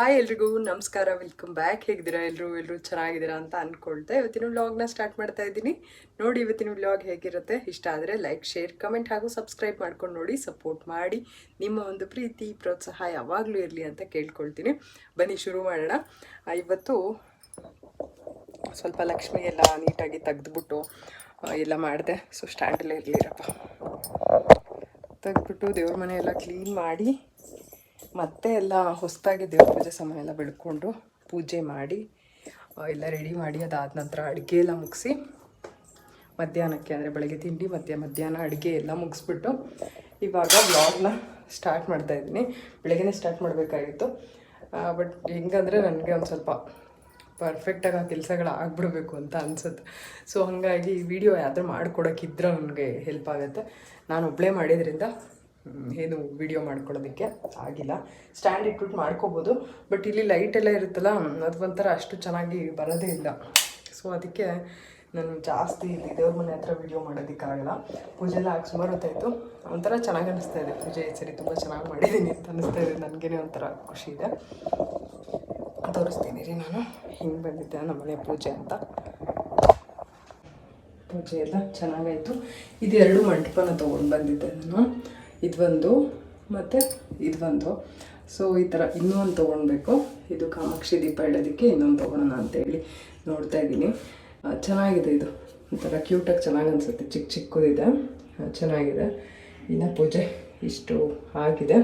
Hi ಎಲ್ರಿಗೂ ನಮಸ್ಕಾರ, welcome back. ಹೇಗಿದ್ದೀರಾ ಎಲ್ಲರೂ ಚೆನ್ನಾಗಿದ್ದೀರಾ ಅಂತ ಅಂದ್ಕೊಳ್ತಾ ಇವತ್ತಿನ ವ್ಲಾಗ್ನ ಸ್ಟಾರ್ಟ್ ಮಾಡ್ತಾ ಇದ್ದೀನಿ. ನೋಡಿ ಇವತ್ತಿನ ವ್ಲಾಗ್ ಹೇಗಿರುತ್ತೆ, ಇಷ್ಟ ಆದರೆ ಲೈಕ್, ಶೇರ್, ಕಮೆಂಟ್ ಹಾಗೂ ಸಬ್ಸ್ಕ್ರೈಬ್ ಮಾಡ್ಕೊಂಡು ನೋಡಿ, ಸಪೋರ್ಟ್ ಮಾಡಿ. ನಿಮ್ಮ ಒಂದು ಪ್ರೀತಿ ಪ್ರೋತ್ಸಾಹ ಯಾವಾಗಲೂ ಇರಲಿ ಅಂತ ಕೇಳ್ಕೊಳ್ತೀನಿ. ಬನ್ನಿ ಶುರು ಮಾಡೋಣ. ಇವತ್ತು ಸ್ವಲ್ಪ ಲಕ್ಷ್ಮಿ ಎಲ್ಲ ನೀಟಾಗಿ ತೆಗೆದ್ಬಿಟ್ಟು ಎಲ್ಲ ಮಾಡಿದೆ. ಸೊ ಸ್ಟ್ಯಾಂಡಲ್ಲೇ ಇರಲಿರಪ್ಪ, ತೆಗೆದ್ಬಿಟ್ಟು ದೇವ್ರ ಮನೆ ಎಲ್ಲ ಕ್ಲೀನ್ ಮಾಡಿ ಮತ್ತೆ ಎಲ್ಲ ಹೊಸದಾಗಿ ದೇವ್ರ ಪೂಜೆ ಸಮಯ ಎಲ್ಲ ಬೆಳ್ಕೊಂಡು ಪೂಜೆ ಮಾಡಿ ಎಲ್ಲ ರೆಡಿ ಮಾಡಿ ಅದಾದ ನಂತರ ಅಡುಗೆ ಎಲ್ಲ ಮುಗಿಸಿ ಮಧ್ಯಾಹ್ನಕ್ಕೆ ಅಂದರೆ ಬೆಳಗ್ಗೆ ತಿಂಡಿ ಮಧ್ಯಾಹ್ನ ಅಡುಗೆ ಎಲ್ಲ ಮುಗಿಸ್ಬಿಟ್ಟು ಇವಾಗ ವ್ಲಾಗ್ನ ಸ್ಟಾರ್ಟ್ ಮಾಡ್ತಾಯಿದ್ದೀನಿ. ಬೆಳಗ್ಗೆನೇ ಸ್ಟಾರ್ಟ್ ಮಾಡಬೇಕಾಗಿತ್ತು, ಬಟ್ ಹೆಂಗಂದರೆ ನನಗೆ ಒಂದು ಸ್ವಲ್ಪ ಪರ್ಫೆಕ್ಟಾಗಿ ಆ ಕೆಲಸಗಳು ಆಗಿಬಿಡ್ಬೇಕು ಅಂತ ಅನಿಸುತ್ತೆ. ಸೊ ಹಾಗಾಗಿ ಈ ವಿಡಿಯೋ ಯಾವ್ದಾರು ಮಾಡ್ಕೊಡೋಕ್ಕಿದ್ರೆ ನನಗೆ ಹೆಲ್ಪ್ ಆಗುತ್ತೆ. ನಾನು ಒಬ್ಬಳೇ ಮಾಡಿದ್ರಿಂದ ಏನು ವಿಡಿಯೋ ಮಾಡ್ಕೊಳ್ಳೋದಕ್ಕೆ ಆಗಿಲ್ಲ. ಸ್ಟ್ಯಾಂಡ್ ಇಟ್ಬಿಟ್ಟು ಮಾಡ್ಕೋಬೋದು, ಬಟ್ ಇಲ್ಲಿ ಲೈಟ್ ಎಲ್ಲ ಇರುತ್ತಲ್ಲ, ಅದು ಒಂಥರ ಅಷ್ಟು ಚೆನ್ನಾಗಿ ಬರೋದೇ ಇಲ್ಲ. ಸೊ ಅದಕ್ಕೆ ನಾನು ಜಾಸ್ತಿ ಇಲ್ಲಿ ದೇವ್ರ ಮನೆ ಹತ್ರ ವಿಡಿಯೋ ಮಾಡೋದಕ್ಕಾಗಲ್ಲ. ಪೂಜೆ ಎಲ್ಲ ಆಗಿ ಸುಮಾರು ಹೊತ್ತಾಯಿತು. ಒಂಥರ ಚೆನ್ನಾಗಿ ಅನ್ನಿಸ್ತಾ ಇದೆ. ಪೂಜೆ ಈ ಸರಿ ತುಂಬ ಚೆನ್ನಾಗಿ ಮಾಡಿದ್ದೀನಿ ಅಂತ ಅನ್ನಿಸ್ತಾ ಇದೆ. ನನಗೇನೆ ಒಂಥರ ಖುಷಿ ಇದೆ. ತೋರಿಸ್ತೀನಿ ರೀ, ನಾನು ಹಿಂಗೆ ಬಂದಿದ್ದೆ ನಮ್ಮನೆ ಪೂಜೆ ಅಂತ. ಪೂಜೆ ಎಲ್ಲ ಚೆನ್ನಾಗಾಯಿತು. ಇದೆರಡು ಮಂಟಪನ ತೊಗೊಂಡು ಬಂದಿದ್ದೆ ನಾನು, ಇದೊಂದು ಮತ್ತು ಇದೊಂದು. ಸೊ ಈ ಥರ ಇನ್ನೂ ಒಂದು ತೊಗೊಳ್ಬೇಕು. ಇದು ಕಾಮಾಕ್ಷಿ ದೀಪ ಇಡೋದಕ್ಕೆ ಇನ್ನೊಂದು ತೊಗೊಳೋಣ ಅಂತೇಳಿ ನೋಡ್ತಾ ಇದ್ದೀನಿ. ಚೆನ್ನಾಗಿದೆ, ಇದು ಒಂಥರ ಕ್ಯೂಟಾಗಿ ಚೆನ್ನಾಗಿ ಅನಿಸುತ್ತೆ. ಚಿಕ್ಕದಿದೆ, ಚೆನ್ನಾಗಿದೆ. ಇನ್ನು ಪೂಜೆ ಇಷ್ಟು ಆಗಿದೆ.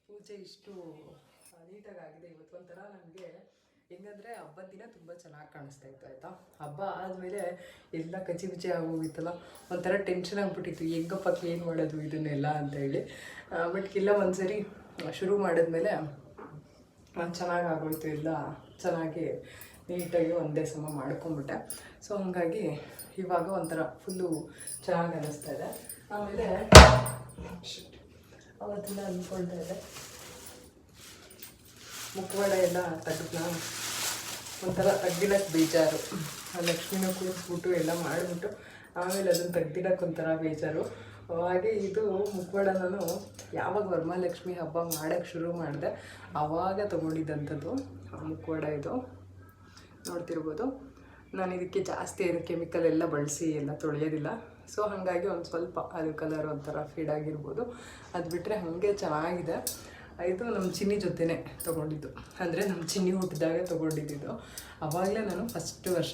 ಪೂಜೆ ಇಷ್ಟು ನೀಟಾಗಿ ಆಗಿದೆ. ಇವತ್ತು ಒಂಥರ ನನಗೆ ಹೆಂಗಂದರೆ ಹಬ್ಬದ ದಿನ ತುಂಬ ಚೆನ್ನಾಗಿ ಕಾಣಿಸ್ತಾ ಇತ್ತು. ಆಯಿತಾ, ಹಬ್ಬ ಆದಮೇಲೆ ಎಲ್ಲ ಕಚ್ಚಿ ಬಿಚ್ಚಿ ಆಗೋಗಿತ್ತಲ್ಲ, ಒಂಥರ ಟೆನ್ಷನ್ ಆಗಿಬಿಟ್ಟಿತ್ತು, ಹೆಂಗಪ್ಪ ಕ್ಲೀನ್ ಮಾಡೋದು ಇದನ್ನೆಲ್ಲ ಅಂತೇಳಿ. ಬಟ್ ಇಲ್ಲ, ಒಂದ್ಸರಿ ಶುರು ಮಾಡಿದ್ಮೇಲೆ ಚೆನ್ನಾಗಿ ಆಗೋಯ್ತು. ಎಲ್ಲ ಚೆನ್ನಾಗಿ ನೀಟಾಗಿ ಒಂದೇ ಸಮ ಮಾಡ್ಕೊಂಬಿಟ್ಟೆ. ಸೊ ಹಾಗಾಗಿ ಇವಾಗ ಒಂಥರ ಫುಲ್ಲು ಚೆನ್ನಾಗಿ ಅನ್ನಿಸ್ತಾ ಇದೆ. ಆಮೇಲೆ ಅವತ್ತಿನ ಅಂದ್ಕೊಳ್ತಾ ಇದೆ, ಮುಖವಾಡ ಎಲ್ಲ ತೆಗೆದ್ನ, ಒಂಥರ ತೆಗ್ದಿಡಕ್ಕೆ ಬೇಜಾರು. ಆ ಲಕ್ಷ್ಮಿನ ಕೂರಿಸ್ಬಿಟ್ಟು ಎಲ್ಲ ಮಾಡಿಬಿಟ್ಟು ಆಮೇಲೆ ಅದನ್ನು ತೆಗ್ದಿಡಕ್ಕೆ ಒಂಥರ ಬೇಜಾರು. ಹಾಗೆ ಇದು ಮುಖವಾಡ ನಾನು ಯಾವಾಗ ವರಮಹಾಲಕ್ಷ್ಮಿ ಹಬ್ಬ ಮಾಡೋಕ್ಕೆ ಶುರು ಮಾಡಿದೆ ಆವಾಗ ತೊಗೊಂಡಿದ್ದಂಥದ್ದು ಮುಖವಾಡ. ಇದು ನೋಡ್ತಿರ್ಬೋದು. ನಾನು ಇದಕ್ಕೆ ಜಾಸ್ತಿ ಏನು ಕೆಮಿಕಲ್ ಎಲ್ಲ ಬಳಸಿ ಎಲ್ಲ ತೊಳೆಯೋದಿಲ್ಲ. ಸೊ ಹಾಗಾಗಿ ಒಂದು ಸ್ವಲ್ಪ ಅದು ಕಲರ್ ಒಂಥರ ಫೀಡ್ ಆಗಿರ್ಬೋದು. ಅದು ಬಿಟ್ಟರೆ ಹಾಗೆ ಚೆನ್ನಾಗಿದೆ. ಇದು ನಮ್ಮ ಚಿನ್ನಿ ಜೊತೆನೇ ತೊಗೊಂಡಿದ್ದು, ಅಂದರೆ ನಮ್ಮ ಚಿನ್ನಿ ಹುಟ್ಟಿದಾಗ ತೊಗೊಂಡಿದ್ದು. ಆವಾಗಲೇ ನಾನು ಫಸ್ಟ್ ವರ್ಷ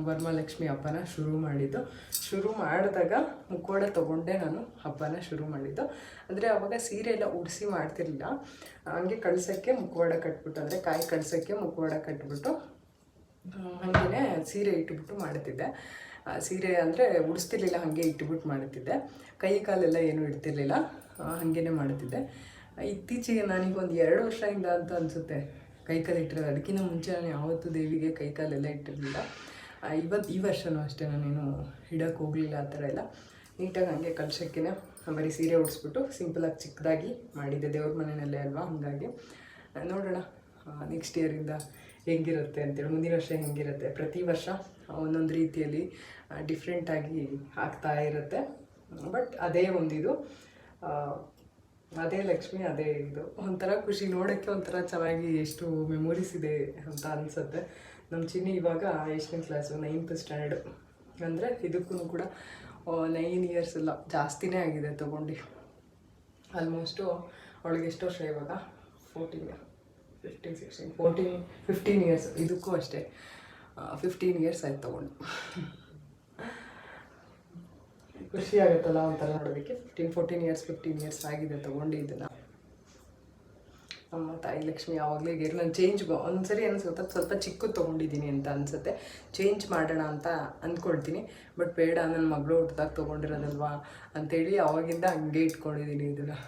ವರಮಹಾಲಕ್ಷ್ಮಿ ಹಬ್ಬನ ಶುರು ಮಾಡಿದಾಗ ಮುಖವಾಡ ತೊಗೊಂಡೆ ನಾನು ಹಬ್ಬನ ಶುರು ಮಾಡಿದ್ದು. ಅಂದರೆ ಆವಾಗ ಸೀರೆ ಎಲ್ಲ ಉಡಿಸಿ ಮಾಡ್ತಿರ್ಲಿಲ್ಲ, ಹಂಗೆ ಕಳ್ಸೋಕ್ಕೆ ಮುಖವಾಡ ಕಟ್ಬಿಟ್ಟು, ಅಂದರೆ ಕಾಯಿ ಕಳ್ಸೋಕ್ಕೆ ಮುಖವಾಡ ಕಟ್ಬಿಟ್ಟು ಹಾಗೇ ಸೀರೆ ಇಟ್ಬಿಟ್ಟು ಮಾಡ್ತಿದ್ದೆ. ಸೀರೆ ಅಂದರೆ ಉಡಿಸ್ತಿರ್ಲಿಲ್ಲ, ಹಾಗೆ ಇಟ್ಬಿಟ್ಟು ಮಾಡ್ತಿದ್ದೆ. ಕೈ ಕಾಲೆಲ್ಲ ಏನೂ ಇಡ್ತಿರ್ಲಿಲ್ಲ, ಹಾಗೇ ಮಾಡ್ತಿದ್ದೆ. ಇತ್ತೀಚೆಗೆ ನನಗೆ ಒಂದು 2 ವರ್ಷದಿಂದ ಅಂತ ಅನಿಸುತ್ತೆ ಕೈಕಾಲು ಇಟ್ಟಿರೋದು. ಅದಕ್ಕಿಂತ ಮುಂಚೆ ನಾನು ಯಾವತ್ತೂ ದೇವಿಗೆ ಕೈಕಾಲೆಲ್ಲ ಇಟ್ಟಿರಲಿಲ್ಲ. ಈ ವರ್ಷವೂ ಅಷ್ಟೇ ನಾನೇನು ಇಡೋಕ್ಕೆ ಹೋಗಲಿಲ್ಲ. ಆ ಥರ ಎಲ್ಲ ನೀಟಾಗಿ ಹಾಗೆ ಕಳ್ಸೋಕ್ಕೇ ಬರೀ ಸೀರೆ ಉಡಿಸ್ಬಿಟ್ಟು ಸಿಂಪಲಾಗಿ ಚಿಕ್ಕದಾಗಿ ಮಾಡಿದ್ದೆ. ದೇವ್ರ ಮನೆಯಲ್ಲೇ ಅಲ್ವಾ, ಹಾಗಾಗಿ ನೋಡೋಣ ನೆಕ್ಸ್ಟ್ ಇಯರಿಂದ ಹೆಂಗಿರುತ್ತೆ ಅಂತೇಳಿ, ಮುಂದಿನ ವರ್ಷ ಹೆಂಗಿರುತ್ತೆ. ಪ್ರತಿ ವರ್ಷ ಒಂದೊಂದು ರೀತಿಯಲ್ಲಿ ಡಿಫ್ರೆಂಟಾಗಿ ಆಗ್ತಾ ಇರುತ್ತೆ. ಬಟ್ ಅದೇ ಒಂದಿದು, ಅದೇ ಲಕ್ಷ್ಮಿ, ಅದೇ ಇದು. ಒಂಥರ ಖುಷಿ ನೋಡೋಕ್ಕೆ, ಒಂಥರ ಚೆನ್ನಾಗಿ ಎಷ್ಟು ಮೆಮೊರೀಸ್ ಇದೆ ಅಂತ ಅನಿಸುತ್ತೆ. ನಮ್ಮ ಚಿನ್ನಿ ಇವಾಗ ಎಷ್ಟನೇ ಕ್ಲಾಸು, 9th ಸ್ಟ್ಯಾಂಡರ್ಡು. ಅಂದರೆ ಇದಕ್ಕೂ ಕೂಡ 9 ಇಯರ್ಸ್ ಇಲ್ಲ, ಜಾಸ್ತಿನೇ ಆಗಿದೆ ತೊಗೊಂಡು. ಆಲ್ಮೋಸ್ಟು ಅವಳಿಗೆ ಎಷ್ಟು ವರ್ಷ ಇವಾಗ, 15 ಇಯರ್ಸ್. ಇದಕ್ಕೂ ಅಷ್ಟೇ 15 ಇಯರ್ಸ್ ಆಯ್ತು ತೊಗೊಂಡು. ಖುಷಿ ಆಗುತ್ತಲ್ಲ ಒಂಥರ ನೋಡೋದಕ್ಕೆ. 15 ಇಯರ್ಸ್ ಆಗಿದೆ ತೊಗೊಂಡಿದ್ದನ್ನು. ನಮ್ಮ ತಾಯಿ ಲಕ್ಷ್ಮಿ ಯಾವಾಗಲೇ ಗೇರು. ನಾನು ಚೇಂಜ್ ಒಂದ್ಸರಿ ಅನಿಸುತ್ತೆ ಸ್ವಲ್ಪ ಚಿಕ್ಕದು ತೊಗೊಂಡಿದ್ದೀನಿ ಅಂತ ಅನಿಸುತ್ತೆ, ಚೇಂಜ್ ಮಾಡೋಣ ಅಂತ ಅಂದ್ಕೊಳ್ತೀನಿ. ಬಟ್ ಬೇಡ, ನನ್ನ ಮಗಳು ಹುಟ್ಟಿದಾಗ ತೊಗೊಂಡಿರೋದಲ್ವಾ ಅಂಥೇಳಿ ಆವಾಗಿಂದ ಹಂಗೆ ಇಟ್ಕೊಂಡಿದ್ದೀನಿ ಇದನ್ನು.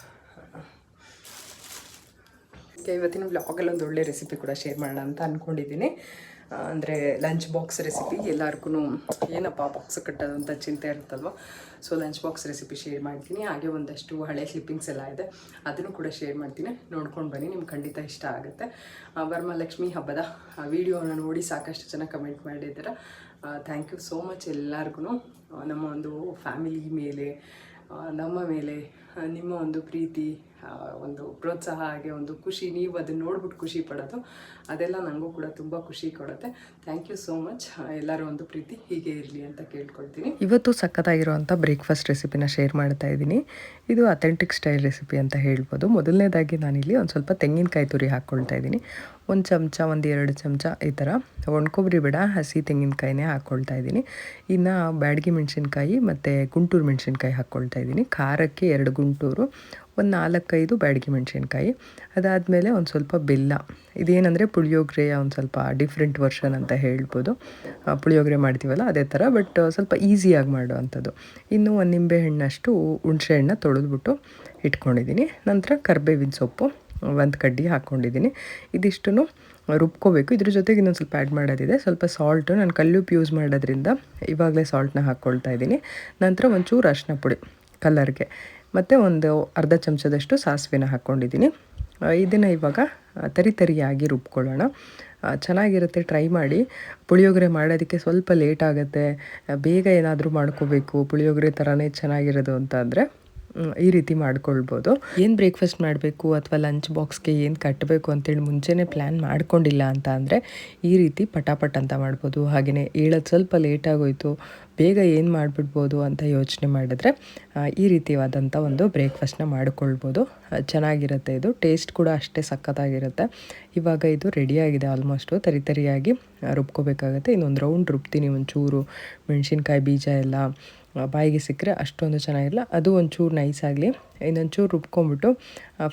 ಇವತ್ತಿನ ಬ್ಲಾಗಲ್ಲಿ ಒಂದು ಒಳ್ಳೆ ರೆಸಿಪಿ ಕೂಡ ಶೇರ್ ಮಾಡೋಣ ಅಂತ ಅಂದ್ಕೊಂಡಿದ್ದೀನಿ. ಅಂದರೆ ಲಂಚ್ ಬಾಕ್ಸ್ ರೆಸಿಪಿ. ಎಲ್ಲರಿಗೂ ಏನಪ್ಪ ಬಾಕ್ಸ್ ಕಟ್ಟೋದು ಅಂತ ಚಿಂತೆ ಇರುತ್ತಲ್ವ. So lunch box recipe share ಮಾಡ್ತೀನಿ. ಹಾಗೆ ಒಂದಷ್ಟು ಹಳೆ ಕ್ಲಿಪ್ಪಿಂಗ್ಸ್ ಎಲ್ಲ ಇದೆ, ಅದನ್ನು ಕೂಡ ಶೇರ್ ಮಾಡ್ತೀನಿ. ನೋಡ್ಕೊಂಡು ಬನ್ನಿ, ನಿಮ್ಗೆ ಖಂಡಿತ ಇಷ್ಟ ಆಗುತ್ತೆ. ವರಮಹಾಲಕ್ಷ್ಮಿ ಹಬ್ಬದ ವಿಡಿಯೋನ ನೋಡಿ ಸಾಕಷ್ಟು ಜನ ಕಮೆಂಟ್ ಮಾಡಿದ್ದೀರ. ಥ್ಯಾಂಕ್ ಯು ಸೋ ಮಚ್ ಎಲ್ಲರಿಗೂ. ನಮ್ಮ ಒಂದು ಫ್ಯಾಮಿಲಿ ಮೇಲೆ, ನಮ್ಮ ಮೇಲೆ ನಿಮ್ಮ ಒಂದು ಪ್ರೀತಿ ಒಂದು ಪ್ರೋತ್ಸಾಹ ಹಾಗೆ ಒಂದು ಖುಷಿ, ನೀವು ಅದನ್ನ ನೋಡ್ಬಿಟ್ಟು ಖುಷಿ ಪಡೋದು ಅದೆಲ್ಲ ನನಗೂ ಕೂಡ ತುಂಬ ಖುಷಿ ಕೊಡುತ್ತೆ. Thank you so much. ಎಲ್ಲರೂ ಒಂದು ಪ್ರೀತಿ ಹೀಗೆ ಇರಲಿ ಅಂತ ಕೇಳ್ಕೊಳ್ತೀನಿ. ಇವತ್ತು ಸಖತ್ತಾಗಿರುವಂಥ ಬ್ರೇಕ್ಫಾಸ್ಟ್ ರೆಸಿಪಿನ ಶೇರ್ ಮಾಡ್ತಾ ಇದ್ದೀನಿ. ಇದು ಅಥೆಂಟಿಕ್ ಸ್ಟೈಲ್ ರೆಸಿಪಿ ಅಂತ ಹೇಳ್ಬೋದು. ಮೊದಲನೇದಾಗಿ ನಾನಿಲ್ಲಿ ಒಂದು ಸ್ವಲ್ಪ ತೆಂಗಿನಕಾಯಿ ತುರಿ ಹಾಕ್ಕೊಳ್ತಾ ಇದ್ದೀನಿ. ಒಂದು ಚಮಚ, 1-2 ಚಮಚ ಈ ಥರ ಒಣಕೊಬ್ಬರಿ ಬೇಡ, ಹಸಿ ತೆಂಗಿನಕಾಯಿನೇ ಹಾಕ್ಕೊಳ್ತಾ ಇದ್ದೀನಿ. ಇನ್ನು ಬ್ಯಾಡಗಿ ಮೆಣಸಿನ್ಕಾಯಿ ಮತ್ತು ಗುಂಟೂರು ಮೆಣಸಿನ್ಕಾಯಿ ಹಾಕ್ಕೊಳ್ತಾ ಇದ್ದೀನಿ. ಖಾರಕ್ಕೆ 2 ಗುಂಟೂರು, ಒಂದು 4-5 ಬ್ಯಾಡಗಿ ಮೆಣಸಿನ್ಕಾಯಿ. ಅದಾದಮೇಲೆ ಒಂದು ಸ್ವಲ್ಪ ಬೆಲ್ಲ. ಇದೇನೆಂದರೆ ಪುಳಿಯೋಗರೆಯ ಒಂದು ಸ್ವಲ್ಪ ಡಿಫ್ರೆಂಟ್ ವರ್ಷನ್ ಅಂತ ಹೇಳ್ಬೋದು. ಪುಳಿಯೋಗರೆ ಮಾಡ್ತೀವಲ್ಲ ಅದೇ ಥರ, ಬಟ್ ಸ್ವಲ್ಪ ಈಸಿಯಾಗಿ ಮಾಡುವಂಥದ್ದು. ಇನ್ನು 1 ನಿಂಬೆ ಹಣ್ಣಷ್ಟು ಹುಣಸೆ ಹಣ್ಣು ತೊಳೆದ್ಬಿಟ್ಟು ಇಟ್ಕೊಂಡಿದ್ದೀನಿ. ನಂತರ ಕರಿಬೇವಿನ ಸೊಪ್ಪು 1 ಕಡ್ಡಿ ಹಾಕ್ಕೊಂಡಿದ್ದೀನಿ. ಇದಿಷ್ಟನ್ನು ರುಬ್ಕೋಬೇಕು. ಇದ್ರ ಜೊತೆಗೆ ಇನ್ನೊಂದು ಸ್ವಲ್ಪ ಆ್ಯಡ್ ಮಾಡೋದಿದೆ, ಸ್ವಲ್ಪ ಸಾಲ್ಟು. ನಾನು ಕಲ್ಲುಪ್ಪು ಯೂಸ್ ಮಾಡೋದ್ರಿಂದ ಇವಾಗಲೇ ಸಾಲ್ಟನ್ನ ಹಾಕ್ಕೊಳ್ತಾ ಇದ್ದೀನಿ. ನಂತರ ಒಂಚೂರು ಅರಿಶಿನ ಪುಡಿ ಕಲರ್ಗೆ, ಮತ್ತು ಒಂದು ಅರ್ಧ ಚಮಚದಷ್ಟು ಸಾಸಿವೆನ ಹಾಕ್ಕೊಂಡಿದ್ದೀನಿ. ಇದನ್ನು ಇವಾಗ ತರಿಯಾಗಿ ರುಬ್ಕೊಳ್ಳೋಣ. ಚೆನ್ನಾಗಿರುತ್ತೆ, ಟ್ರೈ ಮಾಡಿ. ಪುಳಿಯೋಗರೆ ಮಾಡೋದಕ್ಕೆ ಸ್ವಲ್ಪ ಲೇಟ್ ಆಗುತ್ತೆ, ಬೇಗ ಏನಾದರೂ ಮಾಡ್ಕೋಬೇಕು, ಪುಳಿಯೋಗರೆ ಥರನೇ ಚೆನ್ನಾಗಿರೋದು ಅಂತ ಅಂದರೆ ಈ ರೀತಿ ಮಾಡ್ಕೊಳ್ಬೋದು. ಏನು ಬ್ರೇಕ್ಫಾಸ್ಟ್ ಮಾಡಬೇಕು ಅಥವಾ ಲಂಚ್ ಬಾಕ್ಸ್ಗೆ ಏನು ಕಟ್ಟಬೇಕು ಅಂತೇಳಿ ಮುಂಚೆನೇ ಪ್ಲ್ಯಾನ್ ಮಾಡ್ಕೊಂಡಿಲ್ಲ ಅಂತ ಅಂದರೆ ಈ ರೀತಿ ಪಟಾಪಟ್ ಅಂತ ಮಾಡ್ಬೋದು. ಹಾಗೆಯೇ ಹೇಳೋದು ಸ್ವಲ್ಪ ಲೇಟಾಗೋಯ್ತು, ಬೇಗ ಏನು ಮಾಡಿಬಿಡ್ಬೋದು ಅಂತ ಯೋಚನೆ ಮಾಡಿದ್ರೆ ಈ ರೀತಿಯಾದಂಥ ಒಂದು ಬ್ರೇಕ್ಫಾಸ್ಟ್ನ ಮಾಡಿಕೊಳ್ಬೋದು. ಚೆನ್ನಾಗಿರುತ್ತೆ. ಇದು ಟೇಸ್ಟ್ ಕೂಡ ಅಷ್ಟೇ ಸಖತ್ತಾಗಿರುತ್ತೆ. ಇವಾಗ ಇದು ರೆಡಿಯಾಗಿದೆ ಆಲ್ಮೋಸ್ಟು. ತರಿಯಾಗಿ ರುಬ್ಕೋಬೇಕಾಗತ್ತೆ. ಇನ್ನೊಂದು ರೌಂಡ್ ರುಬ್ತೀನಿ. ಒಂಚೂರು ಮೆಣಸಿನ್ಕಾಯಿ ಬೀಜ ಎಲ್ಲ ಬಾಯಿಗೆ ಸಿಕ್ಕರೆ ಅಷ್ಟೊಂದು ಚೆನ್ನಾಗಿರಲ್ಲ, ಅದು ಒಂಚೂರು ನೈಸ್ ಆಗಲಿ. ಇನ್ನೊಂಚೂರು ರುಬ್ಕೊಂಬಿಟ್ಟು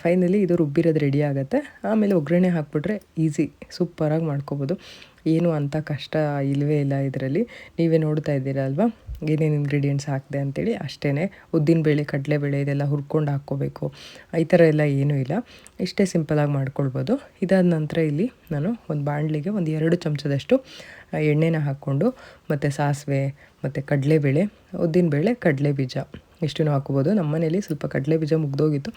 ಫೈನಲಿ ಇದು ರುಬ್ಬಿರೋದು ರೆಡಿ ಆಗುತ್ತೆ. ಆಮೇಲೆ ಒಗ್ಗರಣೆ ಹಾಕ್ಬಿಟ್ರೆ ಈಸಿ, ಸೂಪರಾಗಿ ಮಾಡ್ಕೊಬೋದು. ಏನು ಅಂಥ ಕಷ್ಟ ಇಲ್ಲವೇ ಇಲ್ಲ ಇದರಲ್ಲಿ. ನೀವೇ ನೋಡ್ತಾ ಇದ್ದೀರಾ ಅಲ್ವಾ ಏನೇನು ಇಂಗ್ರೀಡಿಯೆಂಟ್ಸ್ ಹಾಕಿದೆ ಅಂತೇಳಿ. ಅಷ್ಟೇ, ಉದ್ದಿನಬೇಳೆ, ಕಡಲೆಬೇಳೆ ಇದೆಲ್ಲ ಹುರ್ಕೊಂಡು ಹಾಕ್ಕೋಬೇಕು, ಈ ಥರ ಎಲ್ಲ ಏನೂ ಇಲ್ಲ. ಇಷ್ಟೇ ಸಿಂಪಲಾಗಿ ಮಾಡ್ಕೊಳ್ಬೋದು. ಇದಾದ ನಂತರ ಇಲ್ಲಿ ನಾನು ಒಂದು ಬಾಣಲಿಗೆ 1-2 ಚಮಚದಷ್ಟು ಎಣ್ಣೆನ ಹಾಕ್ಕೊಂಡು, ಮತ್ತು ಸಾಸಿವೆ ಮತ್ತು ಕಡಲೆಬೇಳೆ, ಉದ್ದಿನಬೇಳೆ, ಕಡಲೆ ಬೀಜ ಇಷ್ಟನ್ನು ಹಾಕ್ಕೋಬೋದು. ನಮ್ಮ ಮನೇಲಿ ಸ್ವಲ್ಪ ಕಡಲೆ ಬೀಜ ಮುಗ್ದೋಗಿತ್ತು,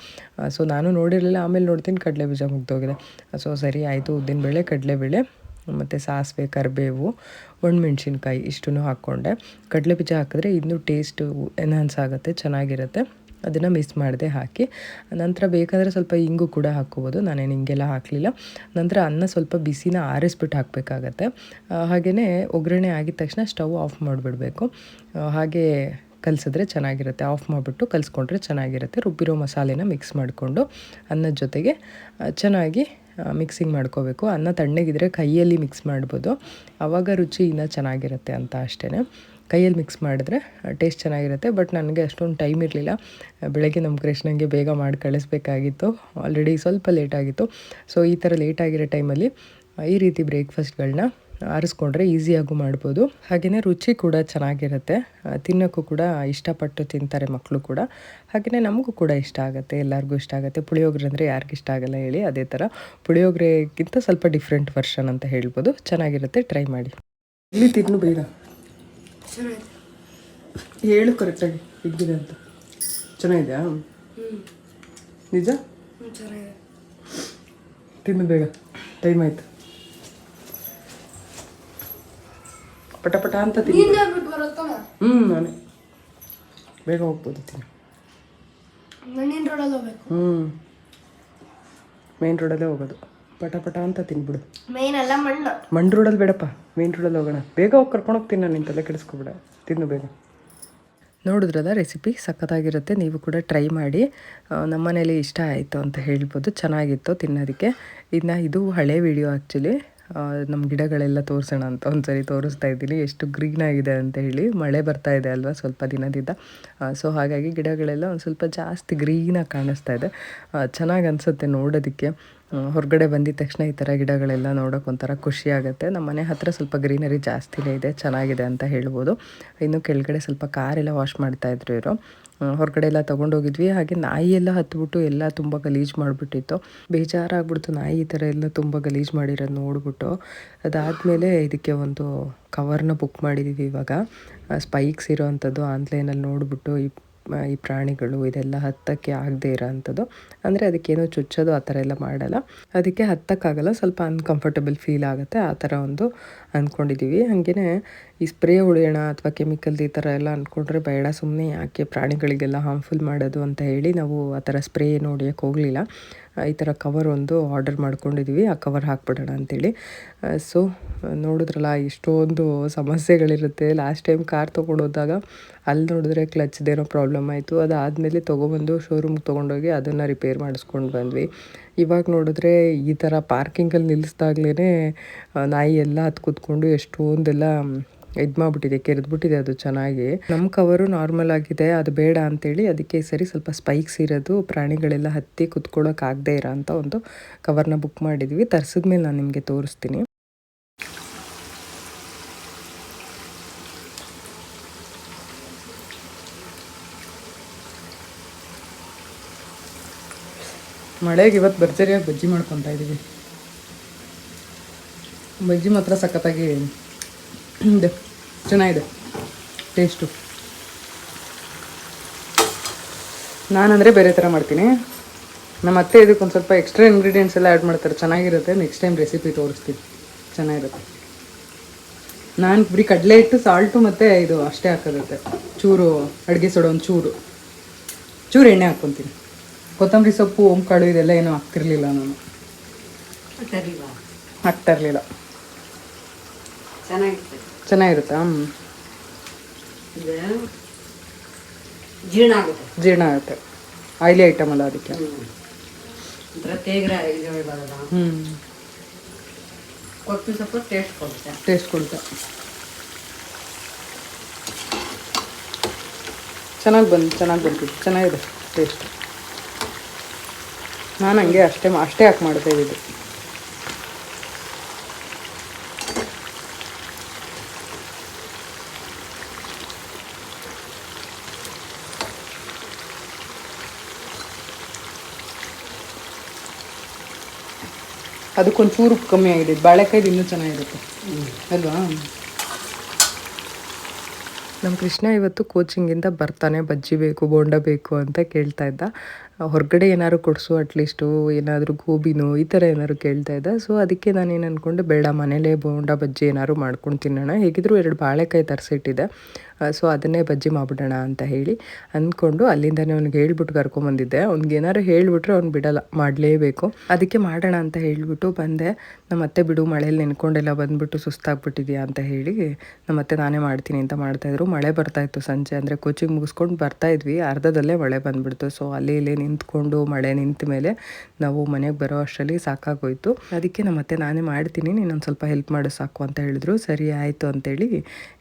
ಸೊ ನಾನು ನೋಡಿರಲಿಲ್ಲ. ಆಮೇಲೆ ನೋಡ್ತೀನಿ ಕಡಲೆ ಬೀಜ ಮುಗ್ದೋಗಿದೆ. ಸೊ ಸರಿ ಆಯಿತು. ಉದ್ದಿನಬೇಳೆ, ಕಡಲೆಬೇಳೆ ಮತ್ತು ಸಾಸಿವೆ, ಕರಿಬೇವು, ಒಣಮೆಣ್ಸಿನ್ಕಾಯಿ ಇಷ್ಟನ್ನು ಹಾಕ್ಕೊಂಡೆ. ಕಡಲೆ ಬೀಜ ಹಾಕಿದ್ರೆ ಇನ್ನೂ ಟೇಸ್ಟು ಎನ್ಹಾನ್ಸ್ ಆಗುತ್ತೆ, ಚೆನ್ನಾಗಿರುತ್ತೆ. ಅದನ್ನು ಮಿಕ್ಸ್ ಮಾಡದೆ ಹಾಕಿ, ನಂತರ ಬೇಕಾದರೆ ಸ್ವಲ್ಪ ಇಂಗು ಕೂಡ ಹಾಕ್ಕೋಬೋದು. ನಾನೇನು ಹಿಂಗೆಲ್ಲ ಹಾಕಲಿಲ್ಲ. ನಂತರ ಅನ್ನ ಸ್ವಲ್ಪ ಬಿಸಿನ ಆರಿಸ್ಬಿಟ್ಟು ಹಾಕಬೇಕಾಗತ್ತೆ. ಹಾಗೆಯೇ ಒಗ್ಗರಣೆ ಆಗಿದ ತಕ್ಷಣ ಸ್ಟವ್ ಆಫ್ ಮಾಡಿಬಿಡಬೇಕು. ಹಾಗೆ ಕಲಿಸಿದ್ರೆ ಚೆನ್ನಾಗಿರುತ್ತೆ. ಆಫ್ ಮಾಡಿಬಿಟ್ಟು ಕಲಿಸ್ಕೊಂಡ್ರೆ ಚೆನ್ನಾಗಿರುತ್ತೆ. ರುಬ್ಬಿರೋ ಮಸಾಲೆನ ಮಿಕ್ಸ್ ಮಾಡಿಕೊಂಡು ಅನ್ನದ ಜೊತೆಗೆ ಚೆನ್ನಾಗಿ ಮಿಕ್ಸಿಂಗ್ ಮಾಡ್ಕೋಬೇಕು. ಅನ್ನ ತಣ್ಣಗಿದ್ರೆ ಕೈಯಲ್ಲಿ ಮಿಕ್ಸ್ ಮಾಡ್ಬೋದು, ಆವಾಗ ರುಚಿ ಇನ್ನೂ ಚೆನ್ನಾಗಿರುತ್ತೆ ಅಂತ ಅಷ್ಟೇ. ಕೈಯಲ್ಲಿ ಮಿಕ್ಸ್ ಮಾಡಿದ್ರೆ ಟೇಸ್ಟ್ ಚೆನ್ನಾಗಿರುತ್ತೆ. ಬಟ್ ನನಗೆ ಅಷ್ಟೊಂದು ಟೈಮ್ ಇರಲಿಲ್ಲ. ಬೆಳಗ್ಗೆ ನಮ್ಮ ಕೃಷ್ಣಂಗೆ ಬೇಗ ಮಾಡಿ ಕಳಿಸ್ಬೇಕಾಗಿತ್ತು. ಆಲ್ರೆಡಿ ಸ್ವಲ್ಪ ಲೇಟಾಗಿತ್ತು. ಸೊ ಈ ಥರ ಲೇಟಾಗಿರೋ ಟೈಮಲ್ಲಿ ಈ ರೀತಿ ಬ್ರೇಕ್ಫಾಸ್ಟ್ಗಳನ್ನ ಆರಿಸ್ಕೊಂಡ್ರೆ ಈಸಿಯಾಗೂ ಮಾಡ್ಬೋದು. ಹಾಗೆಯೇ ರುಚಿ ಕೂಡ ಚೆನ್ನಾಗಿರುತ್ತೆ. ತಿನ್ನೋಕ್ಕೂ ಕೂಡ ಇಷ್ಟಪಟ್ಟು ತಿಂತಾರೆ ಮಕ್ಕಳು ಕೂಡ. ಹಾಗೆಯೇ ನಮಗೂ ಕೂಡ ಇಷ್ಟ ಆಗುತ್ತೆ, ಎಲ್ಲರಿಗೂ ಇಷ್ಟ ಆಗುತ್ತೆ. ಪುಳಿಯೋಗರೆ ಅಂದರೆ ಯಾರಿಗಿಷ್ಟ ಆಗಲ್ಲ ಹೇಳಿ. ಅದೇ ಥರ ಪುಳಿಯೋಗರೆಗಿಂತ ಸ್ವಲ್ಪ ಡಿಫ್ರೆಂಟ್ ವರ್ಷನ್ ಅಂತ ಹೇಳ್ಬೋದು. ಚೆನ್ನಾಗಿರುತ್ತೆ, ಟ್ರೈ ಮಾಡಿ. ಇಲ್ಲಿ ತಿನ್ನು ಬೇಗ, ಹೇಳು ಕರೆಕ್ಟಾಗಿ ಹೇಗಿದೆ ಅಂತ. ಚೆನ್ನಾಗಿದೆಯಾ? ನಿಜ? ತಿನ್ನು ಬೇಗ, ಟೈಮ್ ಆಯಿತು. ಪಟ ಅಂತ ತಿನ್ನು. ನಾನೇ ಬೇಗ ಹೋಗ್ಬೋದು. ತಿನ್ನು. ಮೇನ್ ರೋಡಲ್ಲೇ ಹೋಗೋದು. ಪಟ ಅಂತ ತಿನ್ಬಿಡು. ಮಣ್ಣು ರೋಡಲ್ಲಿ ಬೇಡಪ್ಪ, ಮೇನ್ ರೋಡಲ್ಲಿ ಹೋಗೋಣ. ಬೇಗ ಹೋಗಿ ಕರ್ಕೊಂಡು ಹೋಗ್ತೀನಿ ನಾನು, ನಿಂತೆಲ್ಲ ಕೆಡಿಸ್ಕೊಬೇಡ. ತಿನ್ನು ಬೇಗ. ನೋಡಿದ್ರಲ್ಲ, ರೆಸಿಪಿ ಸಖತ್ತಾಗಿರುತ್ತೆ. ನೀವು ಕೂಡ ಟ್ರೈ ಮಾಡಿ. ನಮ್ಮ ಮನೇಲಿ ಇಷ್ಟ ಆಯಿತು ಅಂತ ಹೇಳ್ಬೋದು. ಚೆನ್ನಾಗಿತ್ತು ತಿನ್ನೋದಕ್ಕೆ. ಇನ್ನು ಇದು ಹಳೆ ವಿಡಿಯೋ ಆ್ಯಕ್ಚುಲಿ. ನಮ್ಮ ಗಿಡಗಳೆಲ್ಲ ತೋರಿಸೋಣ ಅಂತ ಒಂದ್ಸರಿ ತೋರಿಸ್ತಾ ಇದ್ದೀನಿ, ಎಷ್ಟು ಗ್ರೀನ್ ಆಗಿದೆ ಅಂತ ಹೇಳಿ. ಮಳೆ ಬರ್ತಾ ಇದೆ ಅಲ್ವಾ ಸ್ವಲ್ಪ ದಿನದಿಂದ. ಸೊ ಹಾಗಾಗಿ ಗಿಡಗಳೆಲ್ಲ ಒಂದು ಸ್ವಲ್ಪ ಜಾಸ್ತಿ ಗ್ರೀನಾಗಿ ಕಾಣಿಸ್ತಾ ಇದೆ. ಚೆನ್ನಾಗಿ ಅನಿಸುತ್ತೆ ನೋಡೋದಕ್ಕೆ. ಹೊರಗಡೆ ಬಂದಿದ ತಕ್ಷಣ ಈ ಥರ ಗಿಡಗಳೆಲ್ಲ ನೋಡೋಕೆ ಒಂಥರ ಖುಷಿ ಆಗುತ್ತೆ. ನಮ್ಮ ಮನೆ ಹತ್ತಿರ ಸ್ವಲ್ಪ ಗ್ರೀನರಿ ಜಾಸ್ತಿನೇ ಇದೆ, ಚೆನ್ನಾಗಿದೆ ಅಂತ ಹೇಳ್ಬೋದು. ಇನ್ನು ಕೆಳಗಡೆ ಸ್ವಲ್ಪ ಕಾರೆಲ್ಲ ವಾಶ್ ಮಾಡ್ತಾಯಿದ್ರು ಇವರು. ಹೊರಗಡೆ ಎಲ್ಲ ತೊಗೊಂಡೋಗಿದ್ವಿ. ಹಾಗೆ ನಾಯಿ ಎಲ್ಲ ಹತ್ಬಿಟ್ಟು ಎಲ್ಲ ತುಂಬ ಗಲೀಜು ಮಾಡಿಬಿಟ್ಟಿತ್ತು. ಬೇಜಾರಾಗ್ಬಿಡ್ತು, ನಾಯಿ ಈ ಥರ ಎಲ್ಲ ತುಂಬ ಗಲೀಜು ಮಾಡಿರೋದು ನೋಡಿಬಿಟ್ಟು. ಅದಾದಮೇಲೆ ಇದಕ್ಕೆ ಒಂದು ಕವರ್ನ ಬುಕ್ ಮಾಡಿದ್ದೀವಿ ಇವಾಗ. ಸ್ಪೈಕ್ಸ್ ಇರೋ ಅಂಥದ್ದು ಆನ್ಲೈನಲ್ಲಿ ನೋಡಿಬಿಟ್ಟು ಈ ಪ್ರಾಣಿಗಳು ಇದೆಲ್ಲ ಹತ್ತಕ್ಕೆ ಆಗದೆ ಇರೋ ಅಂಥದ್ದು. ಅಂದರೆ ಅದಕ್ಕೇನೋ ಚುಚ್ಚೋದು ಆ ಥರ ಎಲ್ಲ ಮಾಡಲ್ಲ, ಅದಕ್ಕೆ ಹತ್ತಕ್ಕಾಗಲ್ಲ, ಸ್ವಲ್ಪ ಅನ್ಕಂಫರ್ಟಬಲ್ ಫೀಲ್ ಆಗುತ್ತೆ. ಆ ಥರ ಒಂದು ಅಂದ್ಕೊಂಡಿದ್ದೀವಿ. ಹಾಗೆಯೇ ಈ ಸ್ಪ್ರೇ ಹೊಡೆಯೋಣ ಅಥವಾ ಕೆಮಿಕಲ್ದು ಈ ಥರ ಎಲ್ಲ ಅಂದ್ಕೊಂಡ್ರೆ ಬೇಡ, ಸುಮ್ಮನೆ ಯಾಕೆ ಪ್ರಾಣಿಗಳಿಗೆಲ್ಲ ಹಾರ್ಮ್ಫುಲ್ ಮಾಡೋದು ಅಂತ ಹೇಳಿ ನಾವು ಆ ಥರ ಸ್ಪ್ರೇ ಏನು ಹೊಡಿಯೋಕ್ಕೆ ಹೋಗಲಿಲ್ಲ. ಈ ಥರ ಕವರ್ ಒಂದು ಆರ್ಡರ್ ಮಾಡ್ಕೊಂಡಿದ್ದೀವಿ, ಆ ಕವರ್ ಹಾಕ್ಬಿಡೋಣ ಅಂಥೇಳಿ. ಸೊ ನೋಡಿದ್ರಲ್ಲ ಎಷ್ಟೊಂದು ಸಮಸ್ಯೆಗಳಿರುತ್ತೆ. ಲಾಸ್ಟ್ ಟೈಮ್ ಕಾರ್ ತೊಗೊಂಡೋದಾಗ ಅಲ್ಲಿ ನೋಡಿದ್ರೆ ಕ್ಲಚ್ದೇನೋ ಪ್ರಾಬ್ಲಮ್ ಆಯಿತು. ಅದಾದಮೇಲೆ ತೊಗೊಬಂದು ಶೋರೂಮ್ಗೆ ತೊಗೊಂಡೋಗಿ ಅದನ್ನು ರಿಪೇರ್ ಮಾಡಿಸ್ಕೊಂಡು ಬಂದ್ವಿ. ಇವಾಗ ನೋಡಿದ್ರೆ ಈ ಥರ ಪಾರ್ಕಿಂಗಲ್ಲಿ ನಿಲ್ಲಿಸ್ದಾಗ್ಲೇ ನಾಯಿ ಎಲ್ಲ ಹತ್ತು ಕೂತ್ಕೊಂಡು ಎಷ್ಟೊಂದೆಲ್ಲ ಇದು ಮಾಡಿಬಿಟ್ಟಿದೆ, ಕೆರೆದ್ಬಿಟ್ಟಿದೆ ಅದು ಚೆನ್ನಾಗಿ. ನಮ್ಮ ಕವರು ನಾರ್ಮಲ್ ಆಗಿದೆ, ಅದು ಬೇಡ ಅಂತೇಳಿ ಅದಕ್ಕೆ ಸರಿ ಸ್ವಲ್ಪ ಸ್ಪೈಕ್ಸ್ ಇರೋದು ಪ್ರಾಣಿಗಳೆಲ್ಲ ಹತ್ತಿ ಕುತ್ಕೊಳ್ಳೋಕ್ಕಾಗದೇ ಇರೋ ಅಂಥ ಒಂದು ಕವರ್ನ ಬುಕ್ ಮಾಡಿದ್ವಿ. ತರಿಸಿದ್ಮೇಲೆ ನಾನು ನಿಮಗೆ ತೋರಿಸ್ತೀನಿ. ಮಳೆಗೆ ಇವತ್ತು ಭರ್ಜರಿಯಾಗಿ ಬಜ್ಜಿ ಮಾಡ್ಕೊತಾ ಇದ್ದೀವಿ. ಬಜ್ಜಿ ಮಾತ್ರ ಸಖತ್ತಾಗಿ ಇದೆ, ಚೆನ್ನಾಗಿದೆ ಟೇಸ್ಟು. ನಾನಂದರೆ ಬೇರೆ ಥರ ಮಾಡ್ತೀನಿ, ನಮ್ಮ ಅತ್ತೆ ಇದಕ್ಕೆ ಒಂದು ಸ್ವಲ್ಪ ಎಕ್ಸ್ಟ್ರಾ ಇಂಗ್ರೀಡಿಯೆಂಟ್ಸ್ ಎಲ್ಲ ಆ್ಯಡ್ ಮಾಡ್ತಾರೆ, ಚೆನ್ನಾಗಿರುತ್ತೆ. ನೆಕ್ಸ್ಟ್ ಟೈಮ್ ರೆಸಿಪಿ ತೋರಿಸ್ತೀನಿ, ಚೆನ್ನಾಗಿರುತ್ತೆ. ನಾನು ಬರೀ ಕಡಲೆ ಹಿಟ್ಟು, ಸಾಲ್ಟು ಮತ್ತು ಇದು ಅಷ್ಟೇ ಹಾಕೋದಿರುತ್ತೆ. ಚೂರು ಅಡುಗೆ ಸೋಡಾ, ಒಂದು ಚೂರು ಎಣ್ಣೆ ಹಾಕ್ಕೊತೀನಿ. ಕೊತ್ತಂಬರಿ ಸೊಪ್ಪು, ಓಂಕಾಳು ಇದೆಲ್ಲ ಏನೂ ಹಾಕ್ತಿರ್ಲಿಲ್ಲ ನಾನು, ಹಾಕ್ತಾ ಇರಲಿಲ್ಲ. ಚೆನ್ನಾಗಿರುತ್ತಾ? ಜೀರ್ಣ ಆಗುತ್ತೆ, ಆಯಿಲಿ ಐಟಮ್ ಅಲ್ಲ ಅದಕ್ಕೆ. ಟೇಸ್ಟ್ ಕೊಡುತ್ತೆ. ಚೆನ್ನಾಗಿ ಬಂತು, ಚೆನ್ನಾಗಿದೆ ಟೇಸ್ಟ್. ನಾನು ಹಂಗೆ ಅಷ್ಟೇ ಹಾಕಿ ಮಾಡ್ತಾ ಇದ್ದಿದ್ದು. ಅದಕ್ಕೊಂಚೂರು ಕಮ್ಮಿ ಆಗಿದೆ. ಬಾಳೆಕಾಯ್ದು ಇನ್ನೂ ಚೆನ್ನಾಗಿರುತ್ತೆ ಅಲ್ವಾ? ನಮ್ಮ ಕೃಷ್ಣ ಇವತ್ತು ಕೋಚಿಂಗಿಂದ ಬರ್ತಾನೆ ಬಜ್ಜಿ ಬೇಕು, ಬೋಂಡ ಬೇಕು ಅಂತ ಕೇಳ್ತಾ ಇದ್ದ. ಹೊರಗಡೆ ಏನಾದ್ರು ಕೊಡಿಸು, ಅಟ್ಲೀಸ್ಟು ಏನಾದರೂ ಗೋಬಿನೋ ಈ ಥರ ಏನಾದ್ರು ಕೇಳ್ತಾ ಇದ್ದ. ಸೊ ಅದಕ್ಕೆ ನಾನೇನು ಅಂದ್ಕೊಂಡೆ, ಬೇಡ ಮನೇಲೇ ಬೋಂಡ ಬಜ್ಜಿ ಏನಾದ್ರು ಮಾಡ್ಕೊಂಡು ತಿನ್ನೋಣ. ಹೇಗಿದ್ರು 2 ಬಾಳೆಕಾಯಿ ತರಿಸಿಟ್ಟಿದೆ, ಸೊ ಅದನ್ನೇ ಬಜ್ಜಿ ಮಾಡಿಬಿಡೋಣ ಅಂತ ಹೇಳಿ ಅಂದ್ಕೊಂಡು ಅಲ್ಲಿಂದನೇ ಅವ್ನಿಗೆ ಹೇಳ್ಬಿಟ್ಟು ಕರ್ಕೊಂಬಂದಿದ್ದೆ. ಅವ್ನಿಗೆ ಏನಾದ್ರು ಹೇಳಿಬಿಟ್ರೆ ಅವ್ನು ಬಿಡೋಲ್ಲ, ಮಾಡಲೇಬೇಕು. ಅದಕ್ಕೆ ಮಾಡೋಣ ಅಂತ ಹೇಳಿಬಿಟ್ಟು ಬಂದೆ. ನಮ್ಮ ಅತ್ತೆ ಬಿಡು ಮಳೇಲಿ ನೆನ್ಕೊಂಡೆಲ್ಲ ಬಂದುಬಿಟ್ಟು ಸುಸ್ತಾಗ್ಬಿಟ್ಟಿದ್ಯಾ ಅಂತ ಹೇಳಿ ನಮ್ಮ ಅತ್ತೆ ನಾನೇ ಮಾಡ್ತೀನಿ ಅಂತ ಮಾಡ್ತಾಯಿದ್ರು. ಮಳೆ ಬರ್ತಾಯಿತ್ತು ಸಂಜೆ, ಅಂದರೆ ಕೋಚಿಂಗ್ ಮುಗಿಸ್ಕೊಂಡು ಬರ್ತಾಯಿದ್ವಿ, ಅರ್ಧದಲ್ಲೇ ಮಳೆ ಬಂದುಬಿಡ್ತು. ಸೊ ಅಲ್ಲಿ ಇಲ್ಲಿ ನಿಂತ್ಕೊಂಡು ಮಳೆ ನಿಂತ ಮೇಲೆ ನಾವು ಮನೆಗೆ ಬರೋ ಅಷ್ಟರಲ್ಲಿ ಸಾಕಾಗೋಯ್ತು. ಅದಕ್ಕೆ ನಮ್ಮ ಅತ್ತೆ ನಾನೇ ಮಾಡ್ತೀನಿ, ನೀನೊಂದು ಸ್ವಲ್ಪ ಹೆಲ್ಪ್ ಮಾಡು ಸಾಕು ಅಂತ ಹೇಳಿದ್ರು. ಸರಿ ಆಯಿತು ಅಂತೇಳಿ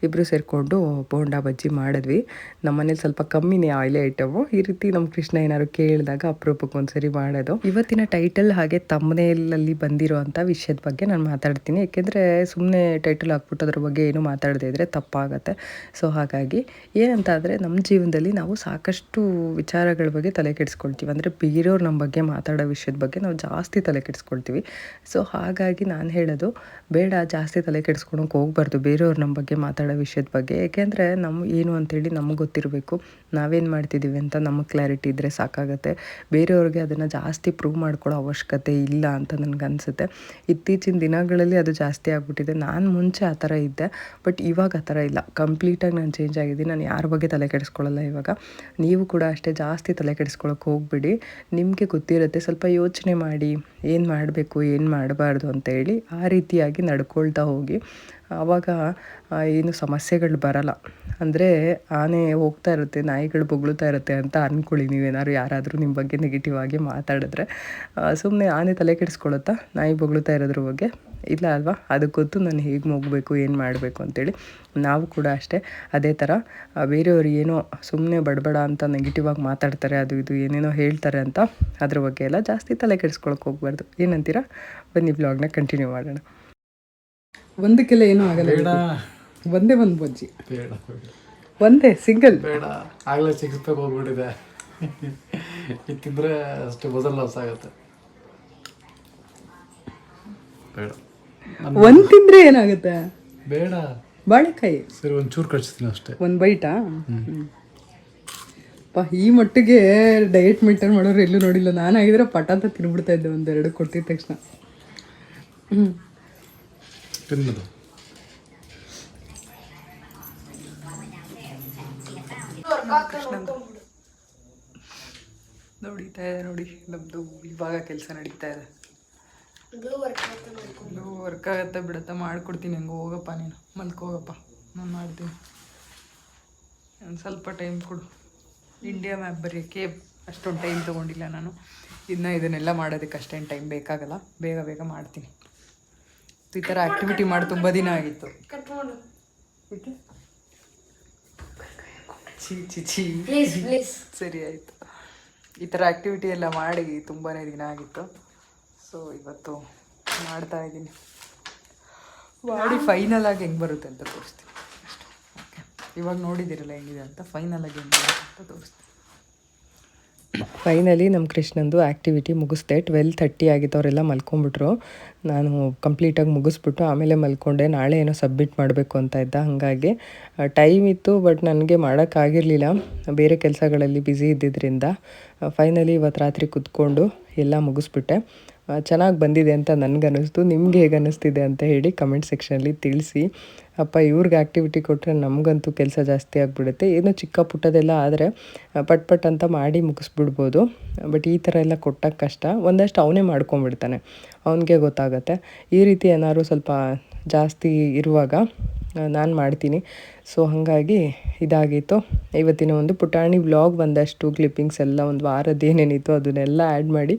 ಇಬ್ಬರು ಸೇರಿಕೊಂಡು ಬೋಂಡ ಬಜ್ಜಿ ಮಾಡಿದ್ವಿ. ನಮ್ಮ ಮನೇಲಿ ಸ್ವಲ್ಪ ಕಮ್ಮಿನೇ ಆಯಿಲಿ ಐಟಮು. ಈ ರೀತಿ ನಮ್ಮ ಕೃಷ್ಣ ಏನಾದ್ರು ಕೇಳಿದಾಗ ಅಪರೂಪಕ್ಕೆ ಒಂದ್ಸರಿ ಮಾಡೋದು. ಇವತ್ತಿನ ಟೈಟಲ್ ಹಾಗೆ ತಮ್ಮನೇಲಲ್ಲಿ ಬಂದಿರೋ ಅಂಥ ವಿಷಯದ ಬಗ್ಗೆ ನಾನು ಮಾತಾಡ್ತೀನಿ. ಏಕೆಂದರೆ ಸುಮ್ಮನೆ ಟೈಟಲ್ ಹಾಕ್ಬಿಟ್ಟು ಅದ್ರ ಬಗ್ಗೆ ಏನು ಮಾತಾಡದೇ ಇದ್ದರೆ ತಪ್ಪಾಗತ್ತೆ. ಸೊ ಹಾಗಾಗಿ ಏನಂತ ಆದರೆ, ನಮ್ಮ ಜೀವನದಲ್ಲಿ ನಾವು ಸಾಕಷ್ಟು ವಿಚಾರಗಳ ಬಗ್ಗೆ ತಲೆ ಕೆಡಿಸ್ಕೊಳ್ತೀವಿ. ಅಂದರೆ ಬೇರೆಯವ್ರು ನಮ್ಮ ಬಗ್ಗೆ ಮಾತಾಡೋ ವಿಷಯದ ಬಗ್ಗೆ ನಾವು ಜಾಸ್ತಿ ತಲೆ ಕೆಡಿಸ್ಕೊಳ್ತೀವಿ. ಸೊ ಹಾಗಾಗಿ ನಾನು ಹೇಳೋದು, ಬೇಡ ಜಾಸ್ತಿ ತಲೆ ಕೆಡಿಸ್ಕೊಳಕ್ಕೆ ಹೋಗ್ಬಾರ್ದು ಬೇರೆಯವ್ರು ನಮ್ಮ ಬಗ್ಗೆ ಮಾತಾಡೋ ವಿಷಯದ ಬಗ್ಗೆ. ಏಕೆಂದರೆ ನಮ್ಮ ಏನು ಅಂತೇಳಿ ನಮಗೆ ಗೊತ್ತಿರಬೇಕು, ನಾವೇನು ಮಾಡ್ತಿದ್ದೀವಿ ಅಂತ ನಮಗೆ ಕ್ಲಾರಿಟಿ ಇದ್ದರೆ ಸಾಕಾಗುತ್ತೆ. ಬೇರೆಯವ್ರಿಗೆ ಅದನ್ನು ಜಾಸ್ತಿ ಪ್ರೂವ್ ಮಾಡ್ಕೊಳ್ಳೋ ಅವಶ್ಯಕತೆ ಇಲ್ಲ ಅಂತ ನನಗನ್ಸುತ್ತೆ. ಇತ್ತೀಚಿನ ದಿನಗಳಲ್ಲಿ ಅದು ಜಾಸ್ತಿ ಆಗಿಬಿಟ್ಟಿದೆ. ನಾನು ಮುಂಚೆ ಆ ಥರ ಇದ್ದೆ, ಬಟ್ ಇವಾಗ ಆ ಥರ ಇಲ್ಲ. ಕಂಪ್ಲೀಟಾಗಿ ನಾನು ಚೇಂಜ್ ಆಗಿದ್ದೀನಿ. ನಾನು ಯಾರ ಬಗ್ಗೆ ತಲೆ ಕೆಡಿಸ್ಕೊಳ್ಳಲ್ಲ ಇವಾಗ. ನೀವು ಕೂಡ ಅಷ್ಟೇ ಜಾಸ್ತಿ ತಲೆ ಕೆಡಿಸ್ಕೊಳ್ಳೋಕೆ ಹೋಗ್ಬಿಡಿ. ನಿಮಗೆ ಗೊತ್ತಿರುತ್ತೆ, ಸ್ವಲ್ಪ ಯೋಚನೆ ಮಾಡಿ ಏನು ಮಾಡಬೇಕು ಏನು ಮಾಡಬಾರ್ದು ಅಂತೇಳಿ ಆ ರೀತಿಯಾಗಿ ನಡ್ಕೊಳ್ತಾ ಹೋಗಿ. ಆವಾಗ ಏನು ಸಮಸ್ಯೆಗಳು ಬರಲ್ಲ. ಅಂದರೆ ಆನೆ ಹೋಗ್ತಾ ಇರುತ್ತೆ, ನಾಯಿಗಳು ಬೊಗಳ್ತಾ ಇರುತ್ತೆ ಅಂತ ಅಂದ್ಕೊಳ್ಳಿ. ನೀವೇನಾದ್ರು ಯಾರಾದರೂ ನಿಮ್ಮ ಬಗ್ಗೆ ನೆಗೆಟಿವ್ ಆಗಿ ಮಾತಾಡಿದ್ರೆ ಸುಮ್ಮನೆ ಆನೆ ತಲೆ ಕೆಡಿಸ್ಕೊಳುತ್ತಾ ನಾಯಿ ಬೊಗಳ್ತಾ ಇರೋದ್ರ ಬಗ್ಗೆ? ಇಲ್ಲ ಅಲ್ವಾ? ಅದಕ್ಕೆ ಗೊತ್ತು ನಾನು ಹೇಗೆ ಹೋಗಬೇಕು ಏನು ಮಾಡಬೇಕು ಅಂತೇಳಿ. ನಾವು ಕೂಡ ಅಷ್ಟೇ ಅದೇ ಥರ ಬೇರೆಯವರು ಏನೋ ಸುಮ್ಮನೆ ಬಡಬಡ ಅಂತ ನೆಗೆಟಿವ್ ಆಗಿ ಮಾತಾಡ್ತಾರೆ, ಅದು ಇದು ಏನೇನೋ ಹೇಳ್ತಾರೆ ಅಂತ ಅದ್ರ ಬಗ್ಗೆ ಎಲ್ಲ ಜಾಸ್ತಿ ತಲೆ ಕೆಡಿಸ್ಕೊಳಕ್ಕೆ ಹೋಗ್ಬಾರ್ದು. ಏನಂತೀರಾ? ಬನ್ನಿ ವ್ಲಾಗ್ನ ಕಂಟಿನ್ಯೂ ಮಾಡೋಣ. ಒಂದಕ್ಕೆಲ್ಲ ಏನೂ ಆಗಲ್ಲ, ಒಂದೇ ಒಂದು ಬಜ್ಜಿ, ಒಂದೇ ಸಿಂಗಲ್. ಬೇಡ, ಆಗಲೇ 6 ಪ್ಯಾಕ್ ಹೋಗ್ಬಿಟ್ಟಿದೆ. ಇತ್ತಿದ್ರೆ ಅಷ್ಟು ಬಜಲ್ ಲಾಸ್ ಆಗುತ್ತೆ. ಬೇಡ, ಒಂದು ತಿಂದರೆ ಏನಾಗುತ್ತೆ? ಬೇಡ, ಬಾಳೆಕಾಯಿ ಸರಿ ಒಂಚೂರು ಕಳಿಸ್ತೀನಿ ಅಷ್ಟೇ. ಒಂದು ಬೈಟಾ? ಈ ಮಟ್ಟಿಗೆ ಡಯಟ್ ಮೇಂಟೈನ್ ಮಾಡೋರು ಎಲ್ಲೂ ನೋಡಿಲ್ಲ. ನಾನಾಗಿದ್ರೆ ಪಟ ಅಂತ ತಿನ್ಬಿಡ್ತಾ ಇದ್ದೆ ಒಂದೆರಡು ಕೊಟ್ಟಿದ ತಕ್ಷಣ. ತಿನ್ನೋದು ನೋಡಿತಾ ಇದೆ ನೋಡಿ, ನಮ್ಮದು ಇವಾಗ ಕೆಲಸ ನಡೀತಾ ಇದೆ. ಇದು ವರ್ಕ್ ಆಗುತ್ತೆ ಬಿಡುತ್ತೆ, ಮಾಡ್ಕೊಡ್ತೀನಿ. ಹಂಗೆ ಹೋಗಪ್ಪ, ನೀನು ಮಲ್ಕೋಗಪ್ಪ, ನಾನು ಮಾಡ್ತೀನಿ. ಒಂದು ಸ್ವಲ್ಪ ಟೈಮ್ ಕೊಡು. ಇಂಡಿಯಾ ಮ್ಯಾಪ್ ಬರೆಯೋಕ್ಕೆ ಅಷ್ಟೊಂದು ಟೈಮ್ ತೊಗೊಂಡಿಲ್ಲ ನಾನು. ಇನ್ನು ಇದನ್ನೆಲ್ಲ ಮಾಡೋದಕ್ಕೆ ಅಷ್ಟೇನು ಟೈಮ್ ಬೇಕಾಗಲ್ಲ, ಬೇಗ ಬೇಗ ಮಾಡ್ತೀನಿ. ಈ ಥರ ಆ್ಯಕ್ಟಿವಿಟಿ ಮಾಡಿ ತುಂಬ ದಿನ ಆಗಿತ್ತು. ಚೀ ಸರಿ ಆಯಿತು. ಈ ಥರ ಆ್ಯಕ್ಟಿವಿಟಿ ಎಲ್ಲ ಮಾಡಿ ತುಂಬಾ ದಿನ ಆಗಿತ್ತು. ಸೊ ಇವತ್ತು ಮಾಡ್ತಾ ಇದ್ದೀನಿ. ಮಾಡಿ ಫೈನಲ್ ಆಗಿ ಹೆಂಗೆ ಬರುತ್ತೆ ಅಂತ ತೋರಿಸ್ತೀನಿ ಅಷ್ಟೇ. ಓಕೆ, ಇವಾಗ ನೋಡಿದ್ದೀರಲ್ಲ ಹೆಂಗಿದೆ ಅಂತ. ಫೈನಲ್ ಆಗಿ ಹೆಂಗೆ ಬರುತ್ತೆ ಅಂತ ತೋರಿಸ್ತೀನಿ. ಫೈನಲಿ ನಮ್ಮ ಕೃಷ್ಣಂದು ಆ್ಯಕ್ಟಿವಿಟಿ ಮುಗಿಸ್ದೆ. 12:30 ಆಗಿತ್ತು, ಅವರೆಲ್ಲ ಮಲ್ಕೊಂಡ್ಬಿಟ್ರು. ನಾನು ಕಂಪ್ಲೀಟಾಗಿ ಮುಗಿಸ್ಬಿಟ್ಟು ಆಮೇಲೆ ಮಲ್ಕೊಂಡೆ. ನಾಳೆ ಏನೋ ಸಬ್ಮಿಟ್ ಮಾಡಬೇಕು ಅಂತ ಇದ್ದ, ಹಾಗಾಗಿ ಟೈಮ್ ಇತ್ತು, ಬಟ್ ನನಗೆ ಮಾಡೋಕ್ಕಾಗಿರಲಿಲ್ಲ, ಬೇರೆ ಕೆಲಸಗಳಲ್ಲಿ ಬ್ಯುಸಿ ಇದ್ದಿದ್ದರಿಂದ. ಫೈನಲಿ ಇವತ್ತು ರಾತ್ರಿ ಕುತ್ಕೊಂಡು ಎಲ್ಲ ಮುಗಿಸ್ಬಿಟ್ಟೆ. ಚೆನ್ನಾಗಿ ಬಂದಿದೆ ಅಂತ ನನಗನ್ನಿಸ್ತು. ನಿಮ್ಗೆ ಹೇಗೆ ಅನ್ನಿಸ್ತಿದೆ ಅಂತ ಹೇಳಿ ಕಮೆಂಟ್ ಸೆಕ್ಷನಲ್ಲಿ ತಿಳಿಸಿ. ಅಪ್ಪ ಇವ್ರಿಗೆ ಆ್ಯಕ್ಟಿವಿಟಿ ಕೊಟ್ಟರೆ ನಮಗಂತೂ ಕೆಲಸ ಜಾಸ್ತಿ ಆಗಿಬಿಡುತ್ತೆ. ಏನೋ ಚಿಕ್ಕ ಪುಟ್ಟದೆಲ್ಲ ಆದರೆ ಪಟ್ ಅಂತ ಮಾಡಿ ಮುಗಿಸ್ಬಿಡ್ಬೋದು. ಬಟ್ ಈ ಥರ ಎಲ್ಲ ಕೊಟ್ಟಾಗ ಕಷ್ಟ. ಒಂದಷ್ಟು ಅವನೇ ಮಾಡ್ಕೊಂಬಿಡ್ತಾನೆ, ಅವನಿಗೆ ಗೊತ್ತಾಗತ್ತೆ. ಈ ರೀತಿ ಏನಾದ್ರು ಸ್ವಲ್ಪ ಜಾಸ್ತಿ ಇರುವಾಗ ನಾನು ಮಾಡ್ತೀನಿ. ಸೊ ಹಾಗಾಗಿ ಇದಾಗಿತ್ತು ಇವತ್ತಿನ ಒಂದು ಪುಟಾಣಿ ವ್ಲಾಗ್. ಒಂದಷ್ಟು ಕ್ಲಿಪ್ಪಿಂಗ್ಸ್ ಎಲ್ಲ ಒಂದು ವಾರದ್ದು ಏನೇನಿತ್ತು ಅದನ್ನೆಲ್ಲ ಆ್ಯಡ್ ಮಾಡಿ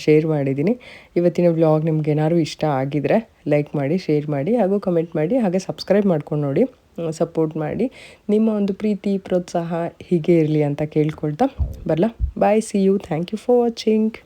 ಶೇರ್ ಮಾಡಿದ್ದೀನಿ. ಇವತ್ತಿನ ವ್ಲಾಗ್ ನಿಮ್ಗೆ ಏನಾದ್ರು ಇಷ್ಟ ಆಗಿದರೆ ಲೈಕ್ ಮಾಡಿ, ಶೇರ್ ಮಾಡಿ, ಹಾಗೂ ಕಮೆಂಟ್ ಮಾಡಿ, ಹಾಗೆ ಸಬ್ಸ್ಕ್ರೈಬ್ ಮಾಡ್ಕೊಂಡು ನೋಡಿ, ಸಪೋರ್ಟ್ ಮಾಡಿ. ನಿಮ್ಮ ಒಂದು ಪ್ರೀತಿ ಪ್ರೋತ್ಸಾಹ ಹೀಗೆ ಇರಲಿ ಅಂತ ಕೇಳ್ಕೊಳ್ತಾ ಬರಲಾ. Bye, see you, thank you for watching.